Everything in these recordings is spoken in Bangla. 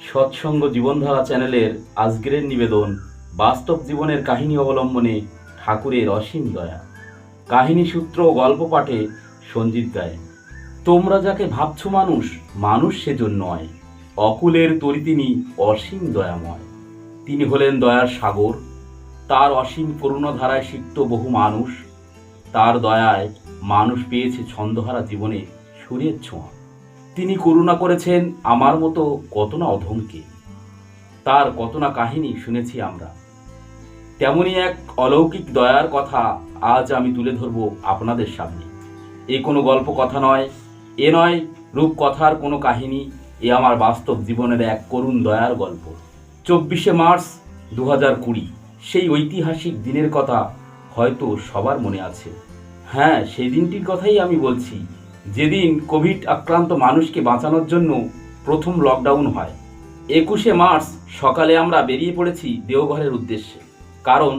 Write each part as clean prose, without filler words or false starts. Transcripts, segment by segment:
সৎসঙ্গ জীবনধারা চ্যানেলের আজকের নিবেদন বাস্তব জীবনের কাহিনী অবলম্বনে ঠাকুরের অসীম দয়া। কাহিনী সূত্র ও গল্প পাঠে সঞ্জিত গায়ে। তোমরা যাকে ভাবছ মানুষ, মানুষ সেজন্য নয়, অকুলের তরি তিনি অসীম দয়াময়। তিনি হলেন দয়ার সাগর, তার অসীম করুণাধারায় সিক্ত বহু মানুষ। তার দয়ায় মানুষ পেয়েছে ছন্দহারা জীবনে সূর্যের ছোঁয়া। তিনি করুণা করেছেন আমার মতো কত না অধমকে, তার কত না কাহিনী শুনেছি আমরা। তেমনই এক অলৌকিক দয়ার কথা আজ আমি তুলে ধরব আপনাদের সামনে। এ কোনো গল্প কথা নয়, এ নয় রূপকথার কোনো কাহিনী, এ আমার বাস্তব জীবনের এক করুণ দয়ার গল্প। 24শে মার্চ 2020, সেই ঐতিহাসিক দিনের কথা হয়তো সবার মনে আছে। হ্যাঁ, সেই দিনটির কথাই আমি বলছি, যেদিন কোভিড আক্রান্ত মানুষকে বাঁচানোর জন্য প্রথম লকডাউন হয়। 21শে মার্চ সকালে আমরা বেরিয়ে পড়েছি দেওঘরের উদ্দেশ্যে, কারণ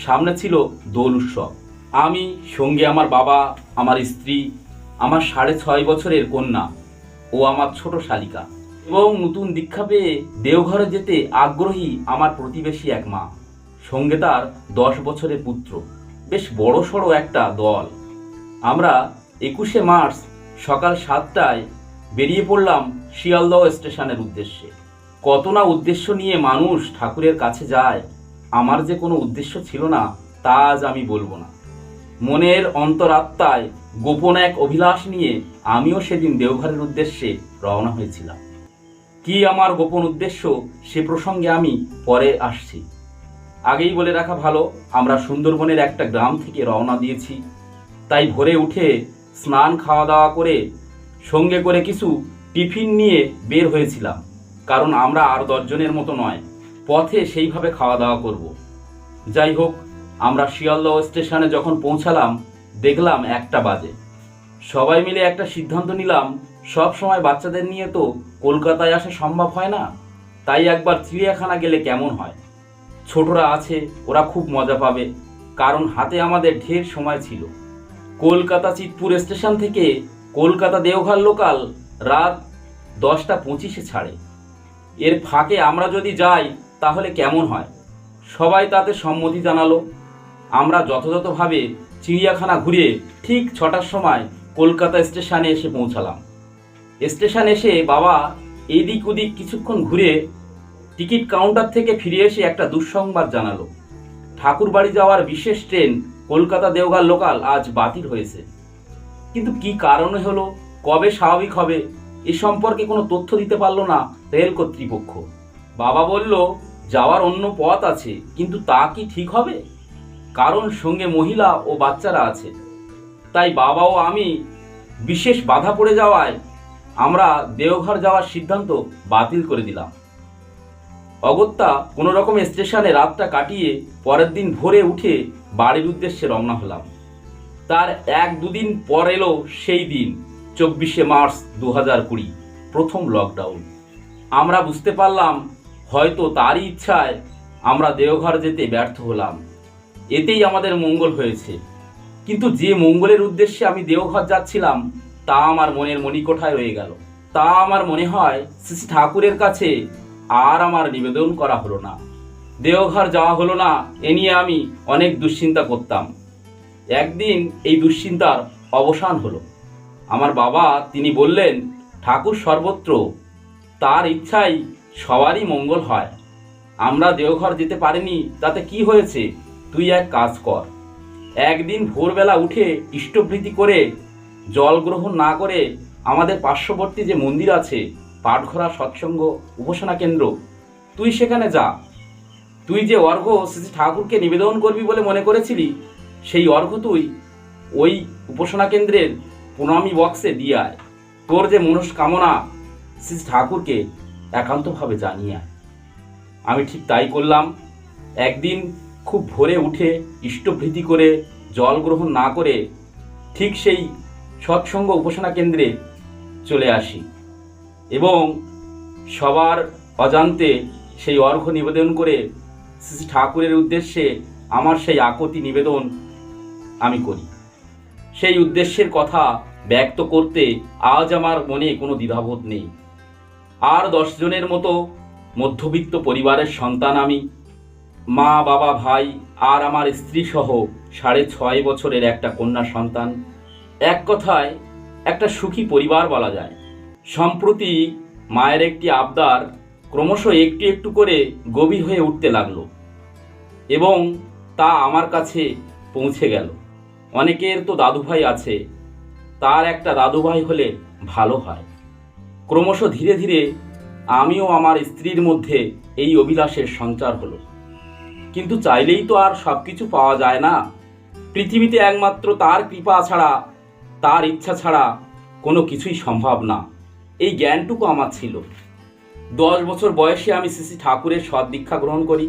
সামনে ছিল দোল উৎসব। আমি, সঙ্গে আমার বাবা, আমার স্ত্রী, আমার 6.5 বছরের কন্যা ও আমার ছোট শালিকা, এবং নতুন দীক্ষা পেয়ে দেওঘরে যেতে আগ্রহী আমার প্রতিবেশী এক মা, সঙ্গে তার 10 বছরের পুত্র। বেশ বড় সড়ো একটা দল। আমরা 21শে মার্চ সকাল 7টায় বেরিয়ে পড়লাম শিয়ালদহ স্টেশনের উদ্দেশ্যে। কত না উদ্দেশ্য নিয়ে মানুষ ঠাকুরের কাছে যায়, আমার যে কোনো উদ্দেশ্য ছিল না তা আজ আমি বলবো না। মনের অন্তরাত্মায় গোপন এক অভিলাষ নিয়ে আমিও সেদিন দেওঘরের উদ্দেশ্যে রওনা হয়েছিলাম। কি আমার গোপন উদ্দেশ্য সে প্রসঙ্গে আমি পরে আসছি। আগেই বলে রাখা ভালো, আমরা সুন্দরবনের একটা গ্রাম থেকে রওনা দিয়েছি। তাই ভোরে উঠে স্নান খাওয়া দাওয়া করে সঙ্গে করে কিছু টিফিন নিয়ে বের হয়েছিলাম, কারণ আমরা আর 10 জনের মতো নয়, পথে সেইভাবে খাওয়া দাওয়া করব। যাই হোক, আমরা শিয়ালদহ স্টেশনে যখন পৌঁছালাম দেখলাম 1টা বাজে। সবাই মিলে একটা সিদ্ধান্ত নিলাম, সব সময় বাচ্চাদের নিয়ে তো কলকাতায় আসা সম্ভব হয় না, তাই একবার চিড়িয়াখানা গেলে কেমন হয়। ছোটরা আছে, ওরা খুব মজা পাবে, কারণ হাতে আমাদের ঢের সময় ছিল। কলকাতা চিতপুর স্টেশন থেকে কলকাতা দেওঘর লোকাল রাত 10টা 25-এ ছাড়ে। এর ফাঁকে আমরা যদি যাই তাহলে কেমন হয়। সবাই তাতে সম্মতি জানালো। আমরা যথাযথভাবে চিড়িয়াখানা ঘুরে ঠিক 6টার সময় কলকাতা স্টেশনে এসে পৌঁছালাম। স্টেশন এসে বাবা এদিক ওদিক কিছুক্ষণ ঘুরে টিকিট কাউন্টার থেকে ফিরে এসে একটা দুঃসংবাদ জানালো। ঠাকুর বাড়ি যাওয়ার বিশেষ ট্রেন কলকাতা দেওঘর লোকাল আজ বাতিল হয়েছে। কিন্তু কি কারণে হলো, কবে স্বাভাবিক হবে, এ সম্পর্কে কোনো তথ্য দিতে পারলো না রেল কর্তৃপক্ষ। বাবা বলল যাওয়ার অন্য পথ আছে, কিন্তু তা কি ঠিক হবে, কারণ সঙ্গে মহিলা ও বাচ্চারা আছে। তাই বাবা ও আমি বিশেষ বাধা পড়ে যাওয়ায় আমরা দেওঘর যাওয়ার সিদ্ধান্ত বাতিল করে দিলাম। অগত্যা কোনো রকম স্টেশনে রাতটা কাটিয়ে পরের দিন ভোরে উঠে বাড়ির উদ্দেশ্যে রওনা হলাম। তার 1-2 দিন পর এলো সেই দিন, 24শে মার্চ 2020, প্রথম লকডাউন। আমরা বুঝতে পারলাম হয়তো তারই ইচ্ছায় আমরা দেওঘর যেতে ব্যর্থ হলাম, এতেই আমাদের মঙ্গল হয়েছে। কিন্তু যে মঙ্গলের উদ্দেশ্যে আমি দেওঘর যাচ্ছিলাম তা আমার মনের মণিকোঠায় রয়ে গেল। তা আমার মনে হয় শ্রী ঠাকুরের কাছে আর আমার নিবেদন করা হলো না, দেওঘর যাওয়া হলো না, এ নিয়ে আমি অনেক দুশ্চিন্তা করতাম। একদিন এই দুশ্চিন্তার অবসান হলো। আমার বাবা তিনি বললেন, ঠাকুর সর্বত্র, তার ইচ্ছাই সবারই মঙ্গল হয়। আমরা দেওঘর যেতে পারিনি তাতে কি হয়েছে, তুই এক কাজ কর, একদিন ভোরবেলা উঠে ইষ্টভৃতি করে জল গ্রহণ না করে আমাদের পার্শ্ববর্তী যে মন্দির আছে পাটঘরা সৎসঙ্গ উপাসনা কেন্দ্র, তুই সেখানে যা। তুই যে অর্ঘ্য শ্রী ঠাকুরকে নিবেদন করবি বলে মনে করেছিলি, সেই অর্ঘ্য তুই ওই উপাসনা কেন্দ্রের প্রণামী বক্সে দিয়ে আয়। তোর যে মনস্কামনা শ্রী ঠাকুরকে একান্তভাবে জানিয়ে আয়। আমি ঠিক তাই করলাম। একদিন খুব ভোরে উঠে ইষ্টভৃতি করে জল গ্রহণ না করে ঠিক সেই সৎসঙ্গ উপাসনা কেন্দ্রে চলে আসি এবং সবার অজান্তে সেই অর্ঘ্য নিবেদন করে শ্রী ঠাকুরের উদ্দেশ্যে আমার সেই আকুতি নিবেদন আমি করি। সেই উদ্দেশ্যের কথা ব্যক্ত করতে আজ আমার মনে কোনো দ্বিধাবোধ নেই। আর 10 জনের মতো মধ্যবিত্ত পরিবারের সন্তান আমি। মা, বাবা, ভাই আর আমার স্ত্রী সহ 6.5 বছরের একটা কন্যা সন্তান। এক কথায় একটা সুখী পরিবার বলা যায়। সম্প্রতি মায়ের একটি আবদার ক্রমশ একটু একটু করে গভীর হয়ে উঠতে লাগলো এবং তা আমার কাছে পৌঁছে গেল। অনেকের তো দাদুভাই আছে, তার একটা দাদুভাই হলে ভালো হয়। ক্রমশ ধীরে ধীরে আমিও আমার স্ত্রীর মধ্যে এই অভিলাষের সঞ্চার হলো। কিন্তু চাইলেই তো আর সব কিছু পাওয়া যায় না। পৃথিবীতে একমাত্র তার কৃপা ছাড়া, তার ইচ্ছা ছাড়া কোনো কিছুই সম্ভব না, এই জ্ঞানটুকু আমার ছিল। 10 বছর বয়সে আমি শ্রী শ্রী ঠাকুরের সৎ দীক্ষা গ্রহণ করি।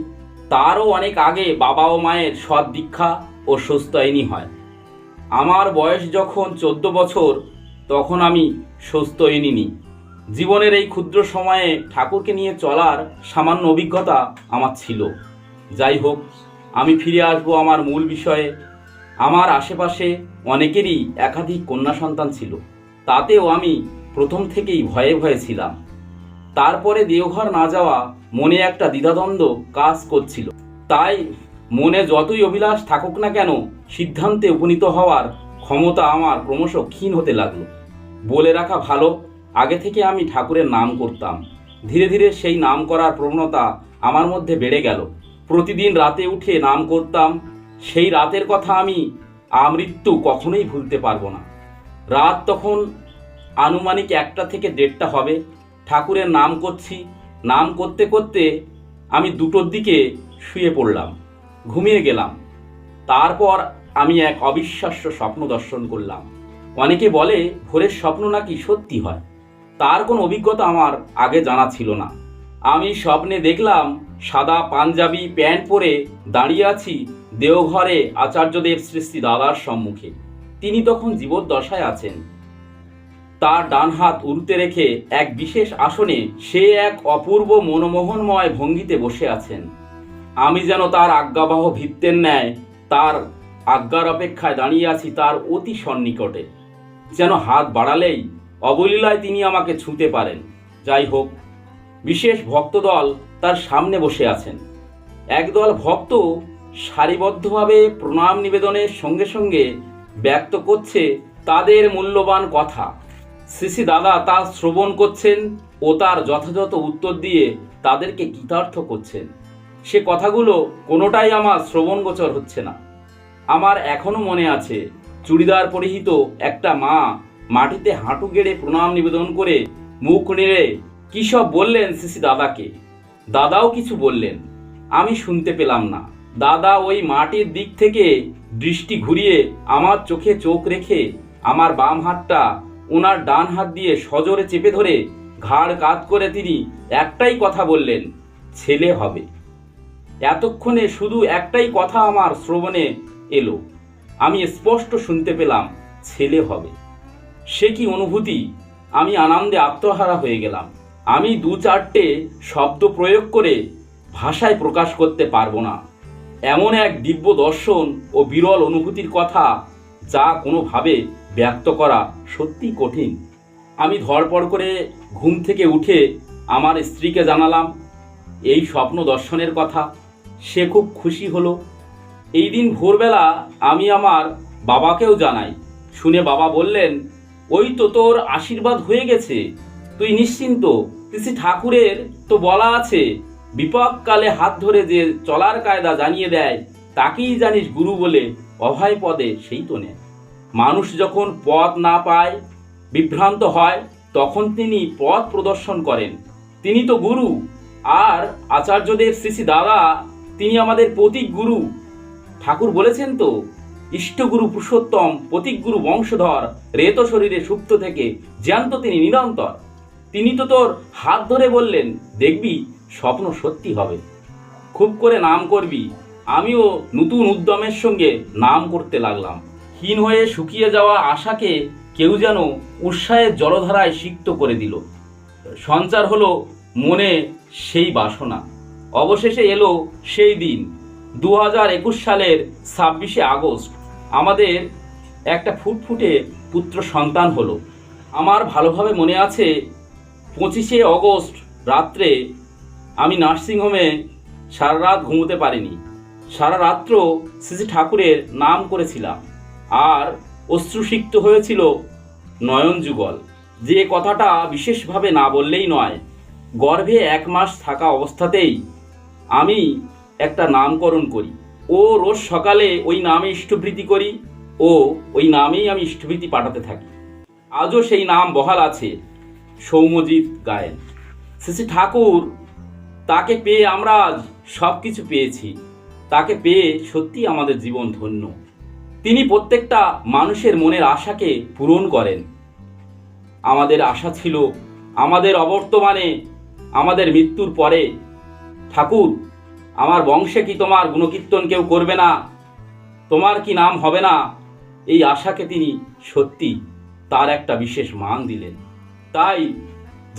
তারও অনেক আগে বাবা ও মায়ের সৎ দীক্ষা ও সুস্থয়নী হয়। আমার বয়স যখন 14 বছর, তখন আমি সুস্থয়নী নিই। জীবনের এই ক্ষুদ্র সময়ে ঠাকুরকে নিয়ে চলার সামান্য অভিজ্ঞতা আমার ছিল। যাই হোক, আমি ফিরে আসবো আমার মূল বিষয়ে। আমার আশেপাশে অনেকেরই একাধিক কন্যা সন্তান ছিল, তাতেও আমি প্রথম থেকেই ভয়ে ভয়ে ছিলাম। তারপরে দেওঘর না যাওয়া মনে একটা দ্বিধাদ্বন্দ্ব কাজ করছিল। তাই মনে যতই অভিলাষ থাকুক না কেন, সিদ্ধান্তে উপনীত হওয়ার ক্ষমতা আমার ক্রমশ ক্ষীণ হতে লাগলো। বলে রাখা ভালো, আগে থেকে আমি ঠাকুরের নাম করতাম। ধীরে ধীরে সেই নাম করার প্রবণতা আমার মধ্যে বেড়ে গেল। প্রতিদিন রাতে উঠে নাম করতাম। সেই রাতের কথা আমি আমৃত্যু কখনোই ভুলতে পারবো না। রাত তখন আনুমানিক 1টা থেকে 1:30 হবে। ঠাকুরের নাম করছি। নাম করতে করতে আমি 2টোর দিকে শুয়ে পড়লাম, ঘুমিয়ে গেলাম। তারপর আমি এক অবিশ্বাস্য স্বপ্ন দর্শন করলাম। অনেকে বলে ভোরের স্বপ্ন নাকি সত্যি হয়। তার কোনো অভিজ্ঞতা আমার আগে জানা ছিল না। আমি স্বপ্নে দেখলাম সাদা পাঞ্জাবি প্যান্ট পরে দাঁড়িয়ে আছি দেওঘরে আচার্যদেব শ্রী শ্রী দাদার সম্মুখে। তিনি তখন জীবদ্দশায় আছেন। তার ডান হাত উরুতে রেখে এক বিশেষ আসনে সে এক অপূর্ব মনমোহনময় ভঙ্গিতে বসে আছেন। আমি যেন তার আজ্ঞাবহ ভৃত্যের ন্যায় তার আজ্ঞার অপেক্ষায় দাঁড়িয়ে আছি তার অতি সন্নিকটে। যেন হাত বাড়ালেই অবলীলায় তিনি আমাকে ছুঁতে পারেন। যাই হোক, বিশেষ ভক্তদল তার সামনে বসে আছেন। একদল ভক্ত সারিবদ্ধভাবে প্রণাম নিবেদনের সঙ্গে সঙ্গে ব্যক্ত করছে তাদের মূল্যবান কথা। শ্রী শ্রী দাদা তা শ্রবণ করছেন ও তার যথাযথ উত্তর দিয়ে তাদেরকে কৃতার্থ করছেন। সে কথাগুলো কোনোটাই আমার শ্রবণগোচর হচ্ছে না। আমার এখনো মনে আছে, চুড়িদার পরিহিত একটা মা মাটিতে হাঁটু গেড়ে প্রণাম নিবেদন করে মুখ নেড়ে কী সব বললেন শ্রী শ্রী দাদাকে। দাদাও কিছু বললেন, আমি শুনতে পেলাম না। দাদা ওই মাটির দিক থেকে দৃষ্টি ঘুরিয়ে আমার চোখে চোখ রেখে আমার বাম হাতটা ওনার ডান হাত দিয়ে সজোরে চেপে ধরে ঘাড় কাত করে তিনি একটাই কথা বললেন, ছেলে হবে। এতক্ষণে শুধু একটাই কথা আমার শ্রবণে এলো। আমি স্পষ্ট শুনতে পেলাম, ছেলে হবে। সে কি অনুভূতি! আমি আনন্দে আত্মহারা হয়ে গেলাম। আমি 2-4টে শব্দ প্রয়োগ করে ভাষায় প্রকাশ করতে পারবো না। এমন এক দিব্য দর্শন ও বিরল অনুভূতির কথা যা কোনোভাবে ব্যক্ত করা সত্যি কঠিন। আমি ধড়পড় করে ঘুম থেকে উঠে আমার স্ত্রীকে জানালাম এই স্বপ্ন দর্শনের কথা। সে খুব খুশি হলো। এই দিন ভোরবেলা আমি আমার বাবাকেও জানাই। শুনে বাবা বললেন, ওই তো তোর আশীর্বাদ হয়ে গেছে, তুই নিশ্চিন্ত। শ্রী ঠাকুরের তো বলা আছে, বিপদকালে হাত ধরে যে চলার কায়দা জানিয়ে দেয় তাকেই জানিস গুরু বলে, অভয় পদে সেই তো নেয়। মানুষ যখন পথ না পায়, বিভ্রান্ত হয়, তখন তিনি পথ প্রদর্শন করেন। তিনি তো গুরু। আর আচার্যদেব শ্রী শ্রী দাদা, তিনি আমাদের প্রতীক গুরু। ঠাকুর বলেছেন তো, ইষ্টগুরু পুরুষোত্তম, প্রতীক গুরু বংশধর, রেত শরীরে সুপ্ত থেকে জ্যান্ত তিনি নিরন্তর। তিনি তো তোর হাত ধরে বললেন, দেখবি স্বপ্ন সত্যি হবে, খুব করে নাম করবি। আমিও নতুন উদ্যমের সঙ্গে নাম করতে লাগলাম। হীন হয়ে শুকিয়ে যাওয়া আশাকে কেউ যেন উৎসাহের জলধারায় সিক্ত করে দিল। সঞ্চার হলো মনে সেই বাসনা। অবশেষে এলো সেই দিন, 2021 সালের 26শে আগস্ট। আমাদের একটা ফুটফুটে পুত্র সন্তান হলো। আমার ভালোভাবে মনে আছে, 25শে আগস্ট রাত্রে আমি নার্সিংহোমে সারা রাত ঘুমোতে পারিনি। সারা রাত্র শ্রী ঠাকুরের নাম করেছিলাম, আর অশ্রুসিক্ত হয়েছিল নয়ন যুগল। যে কথাটা বিশেষভাবে না বললেই নয়, গর্ভে 1 মাস থাকা অবস্থাতেই আমি একটা নামকরণ করি ও রোজ সকালে ওই নামে ইষ্টভৃতি করি ও ওই নামেই আমি ইষ্টভৃতি পাঠাতে থাকি। আজও সেই নাম বহাল আছে, সৌম্যজিৎ গায়েন। শ্রী ঠাকুর, তাকে পেয়ে আমরা আজ সব কিছু পেয়েছি। তাকে পেয়ে সত্যি আমাদের জীবন ধন্য। তিনি প্রত্যেকটা মানুষের মনের আশাকে পূরণ করেন। আমাদের আশা ছিল আমাদের অবর্তমানে, আমাদের মৃত্যুর পরে, ঠাকুর, আমার বংশে কি তোমার গুণকীর্তন কেউ করবে না? তোমার কি নাম হবে না? এই আশাকে তিনি সত্যি তার একটা বিশেষ মান দিলেন। তাই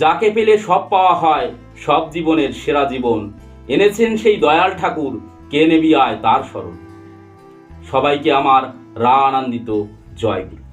যাকে পেলে সব পাওয়া হয়, সব জীবনের সেরা জীবন এনেছেন সেই দয়াল ঠাকুর, কে নেবি আয় তার স্মরণ। সবাইকে আমার আনন্দিত জয়গুরু।